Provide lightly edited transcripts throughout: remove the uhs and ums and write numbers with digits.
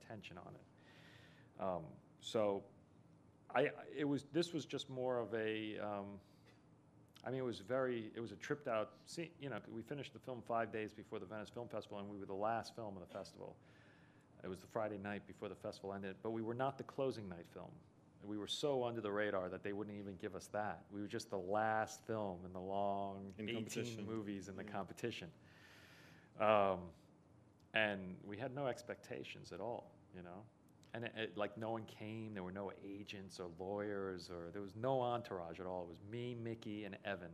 attention on it. So this was just more of a, I mean, it was a tripped out, you know, we finished the film 5 days before the Venice Film Festival, and we were the last film of the festival. It was the Friday night before the festival ended, but we were not the closing night film. We were so under the radar that they wouldn't even give us that. We were just the last film in the long 18 movies in the competition. And we had no expectations at all, you know? And like no one came, there were no agents or lawyers, or there was no entourage at all. It was me, Mickey, and Evan,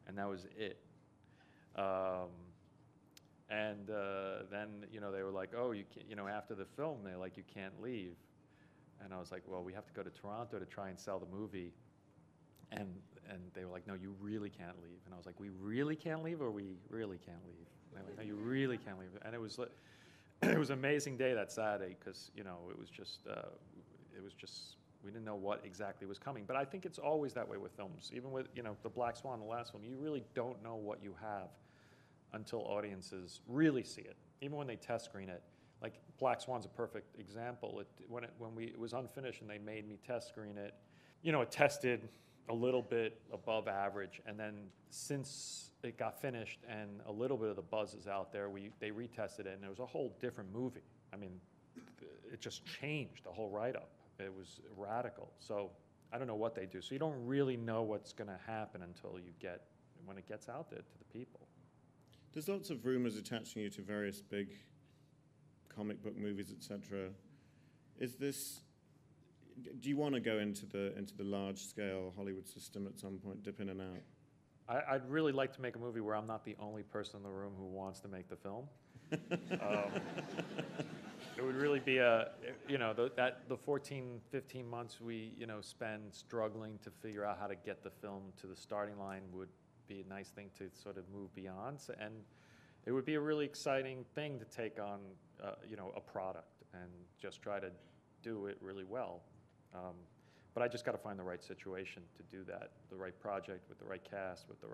and that was it. Then, you know, they were like, oh, you can't, you know, after the film, they're like, you can't leave. And I was like, well, we have to go to Toronto to try and sell the movie. And they were like, no, you really can't leave. And I was like, we really can't leave, or we really can't leave? And they were like, no, you really can't leave. And it was an amazing day that Saturday, because, you know, it was just, we didn't know what exactly was coming. But I think it's always that way with films. Even with, you know, the Black Swan, the last film, you really don't know what you have until audiences really see it. Even when they test screen it. Like Black Swan's a perfect example. When it was unfinished and they made me test screen it, you know, it tested a little bit above average, and then since it got finished and a little bit of the buzz is out there, they retested it, and it was a whole different movie. I mean, it just changed the whole write-up. It was radical. So I don't know what they do. So you don't really know what's going to happen until when it gets out there to the people. There's lots of rumors attaching you to various big comic book movies, etc. Do you want to go into the large-scale Hollywood system at some point, dip in and out? I'd really like to make a movie where I'm not the only person in the room who wants to make the film. It would really be the 14, 15 months we, you know, spend struggling to figure out how to get the film to the starting line would be a nice thing to sort of move beyond. And it would be a really exciting thing to take on, you know, a product and just try to do it really well. But I just got to find the right situation to do that, the right project with the right cast, with the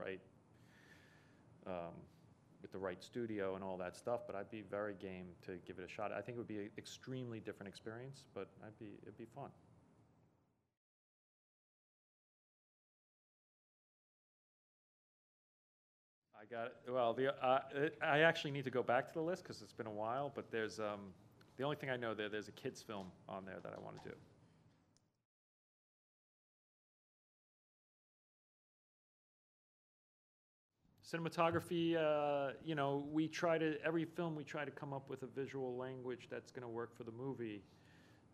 right studio and all that stuff. But I'd be very game to give it a shot. I think it would be an extremely different experience, but it'd be fun. I actually need to go back to the list because it's been a while. But there's the only thing I know there's a kids film on there that I want to do. Cinematography, you know, every film we try to come up with a visual language that's going to work for the movie.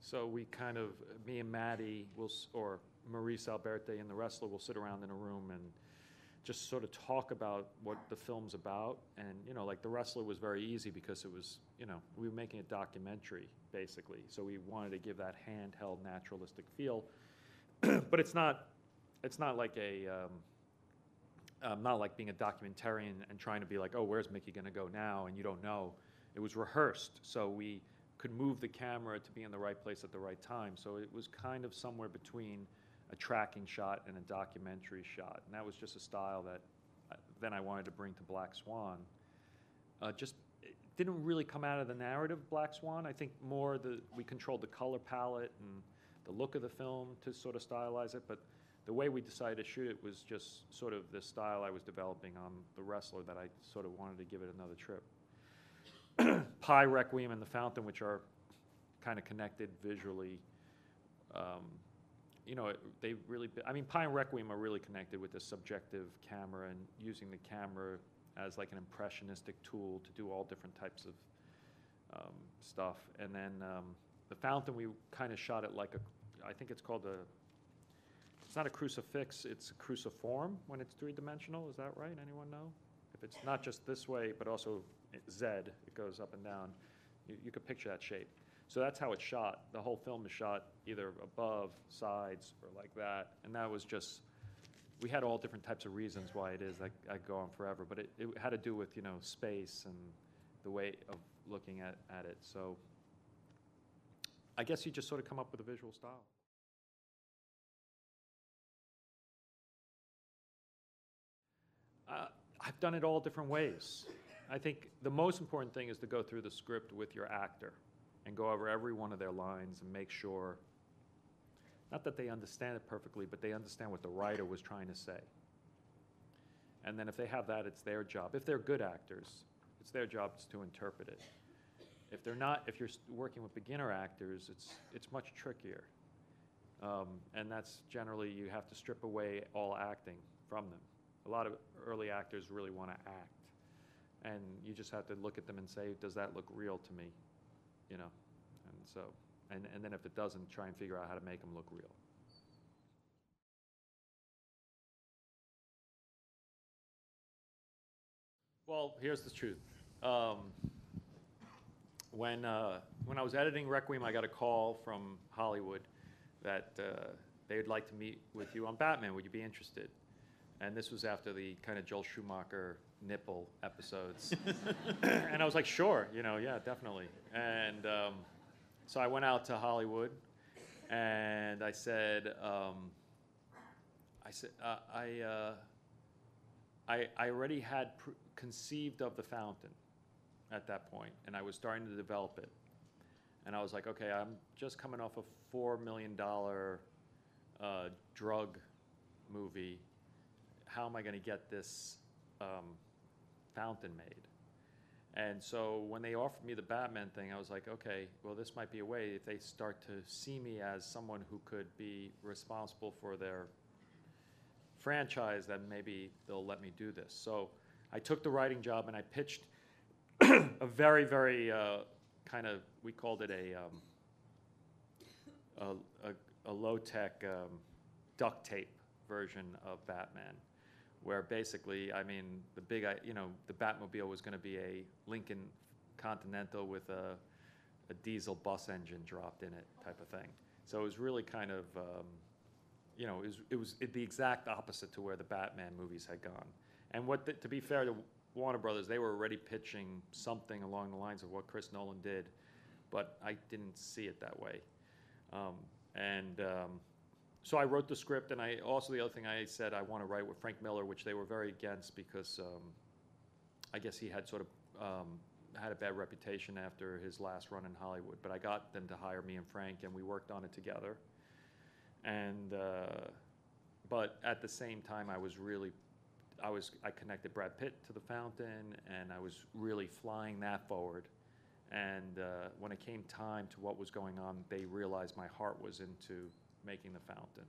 So we kind of, me and Maddie or Maurice Alberti and the wrestler will sit around in a room and just sort of talk about what the film's about. And, you know, like the wrestler was very easy because it was, you know, we were making a documentary basically. So we wanted to give that handheld naturalistic feel, but it's not like not like being a documentarian and trying to be like, oh, where's Mickey going to go now? And you don't know. It was rehearsed, so we could move the camera to be in the right place at the right time. So it was kind of somewhere between a tracking shot and a documentary shot. And that was just a style that then I wanted to bring to Black Swan. It didn't really come out of the narrative Black Swan. I think more we controlled the color palette and the look of the film to sort of stylize it, but the way we decided to shoot it was just sort of the style I was developing on the wrestler that I sort of wanted to give it another trip. Pi, Requiem, and The Fountain, which are kind of connected visually, you know, Pi and Requiem are really connected with the subjective camera and using the camera as like an impressionistic tool to do all different types of stuff. And then The Fountain, we kind of shot it like I think it's called it's not a crucifix, it's a cruciform when it's three-dimensional. Is that right? Anyone know? If it's not just this way, but also Z, it goes up and down. You could picture that shape. So that's how it's shot. The whole film is shot either above, sides, or like that. And that was just, we had all different types of reasons why it is. I go on forever, but it had to do with, you know, space and the way of looking at it. So I guess you just sort of come up with a visual style. I've done it all different ways. I think the most important thing is to go through the script with your actor and go over every one of their lines and make sure, not that they understand it perfectly, but they understand what the writer was trying to say. And then if they have that, it's their job. If they're good actors, it's their job to interpret it. If they're not, if you're working with beginner actors, it's much trickier. And that's generally, you have to strip away all acting from them. A lot of early actors really want to act. And you just have to look at them and say, does that look real to me? You know, and so, and then if it doesn't, try and figure out how to make them look real. Well, here's the truth. When I was editing Requiem, I got a call from Hollywood that they would like to meet with you on Batman. Would you be interested? And this was after the kind of Joel Schumacher nipple episodes. And I was like, sure, you know, yeah, definitely. And so I went out to Hollywood, and I said, I already had conceived of the fountain at that point, and I was starting to develop it. And I was like, okay, I'm just coming off a $4 million drug movie. How am I going to get this fountain made? And so when they offered me the Batman thing, I was like, okay, well, this might be a way if they start to see me as someone who could be responsible for their franchise, then maybe they'll let me do this. So I took the writing job and I pitched a very, very kind of, we called it a low-tech duct tape version of Batman, where basically, I mean, the Batmobile was going to be a Lincoln Continental with a diesel bus engine dropped in it type of thing. So it was really kind of, it was the exact opposite to where the Batman movies had gone. And to be fair to Warner Brothers, they were already pitching something along the lines of what Chris Nolan did, but I didn't see it that way. So I wrote the script, and the other thing I said, I want to write with Frank Miller, which they were very against because I guess he had sort of had a bad reputation after his last run in Hollywood. But I got them to hire me and Frank, and we worked on it together. And but at the same time, I connected Brad Pitt to the fountain, and I was really flying that forward. And when it came time to what was going on, they realized my heart was into making the fountain.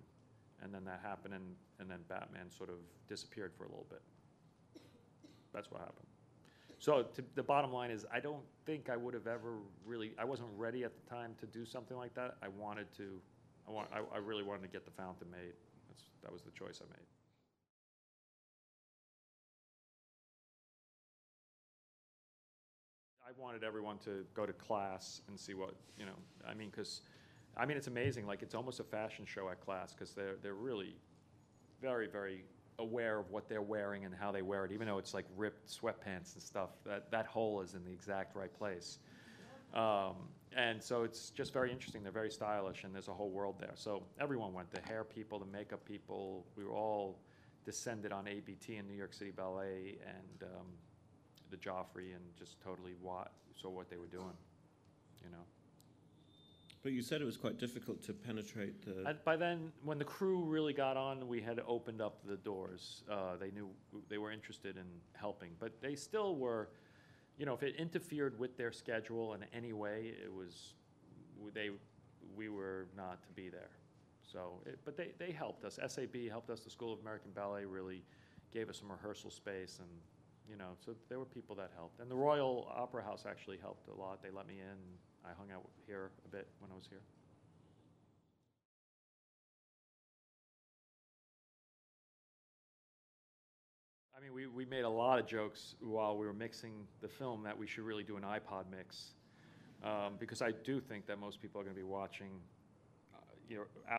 And then that happened, and then Batman sort of disappeared for a little bit. That's what happened. So the bottom line is, I don't think I would have ever really, I wasn't ready at the time to do something like that. I really wanted to get the fountain made. That was the choice I made. I wanted everyone to go to class and see what, I mean, because, it's amazing. Like, it's almost a fashion show at class because they're really very, very aware of what they're wearing and how they wear it, even though it's like ripped sweatpants and stuff. That hole is in the exact right place. And so it's just very interesting. They're very stylish, and there's a whole world there. So everyone went, the hair people, the makeup people. We were all descended on ABT in New York City Ballet and the Joffrey, and just totally saw what they were doing, But you said it was quite difficult to penetrate the... By then, when the crew really got on, we had opened up the doors. They knew they were interested in helping, but they still were, if it interfered with their schedule in any way, we were not to be there. So, but they helped us. SAB helped us. The School of American Ballet really gave us some rehearsal space, and so there were people that helped. And the Royal Opera House actually helped a lot. They let me in. I hung out here a bit when I was here. I mean, we made a lot of jokes while we were mixing the film that we should really do an iPod mix, because I do think that most people are going to be watching,